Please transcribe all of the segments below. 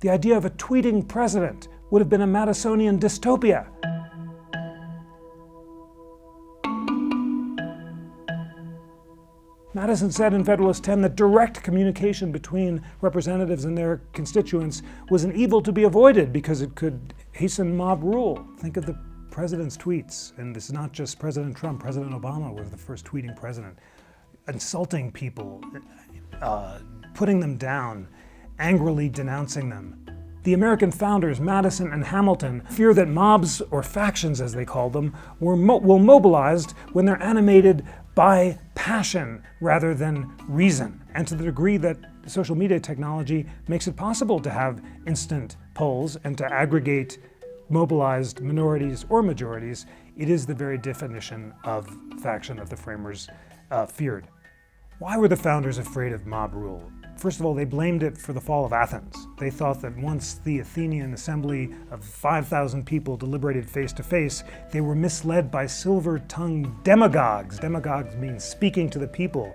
The idea of a tweeting president would have been a Madisonian dystopia. Madison said in Federalist 10 that direct communication between representatives and their constituents was an evil to be avoided because it could hasten mob rule. Think of the president's tweets, and this is not just President Trump, President Obama was the first tweeting president, insulting people, putting them down, angrily denouncing them. The American founders, Madison and Hamilton, fear that mobs, or factions as they call them, will mobilize when they're animated by passion rather than reason. And to the degree that social media technology makes it possible to have instant polls and to aggregate mobilized minorities or majorities, it is the very definition of faction that the framers feared. Why were the founders afraid of mob rule? First of all, they blamed it for the fall of Athens. They thought that once the Athenian assembly of 5,000 people deliberated face to face, they were misled by silver-tongued demagogues. Demagogues means speaking to the people.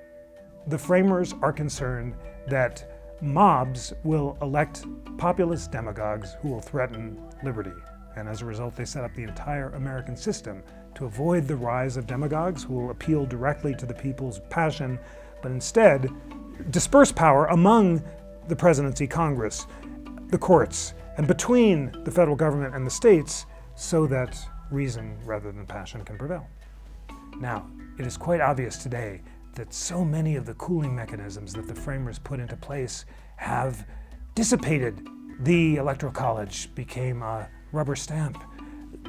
The framers are concerned that mobs will elect populist demagogues who will threaten liberty. And as a result, they set up the entire American system to avoid the rise of demagogues who will appeal directly to the people's passion, but instead disperse power among the presidency, Congress, the courts, and between the federal government and the states so that reason rather than passion can prevail. Now, it is quite obvious today that so many of the cooling mechanisms that the framers put into place have dissipated. The Electoral College became a rubber stamp.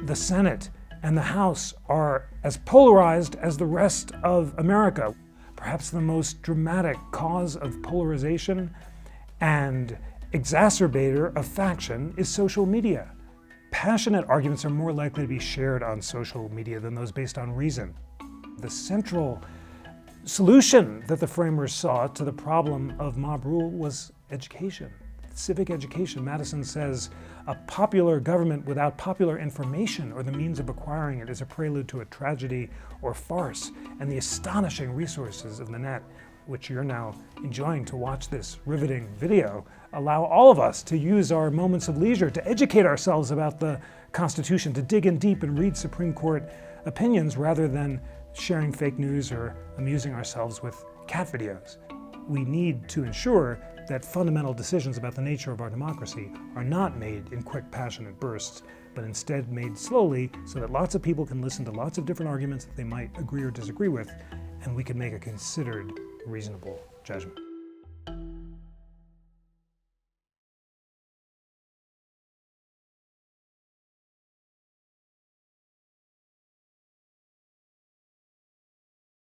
The Senate and the House are as polarized as the rest of America. Perhaps the most dramatic cause of polarization and exacerbator of faction is social media. Passionate arguments are more likely to be shared on social media than those based on reason. The central solution that the framers saw to the problem of mob rule was education. Civic education. Madison says, a popular government without popular information or the means of acquiring it is a prelude to a tragedy or farce. And the astonishing resources of the net, which you're now enjoying to watch this riveting video, allow all of us to use our moments of leisure to educate ourselves about the Constitution, to dig in deep and read Supreme Court opinions rather than sharing fake news or amusing ourselves with cat videos. We need to ensure that fundamental decisions about the nature of our democracy are not made in quick, passionate bursts, but instead made slowly so that lots of people can listen to lots of different arguments that they might agree or disagree with, and we can make a considered, reasonable judgment.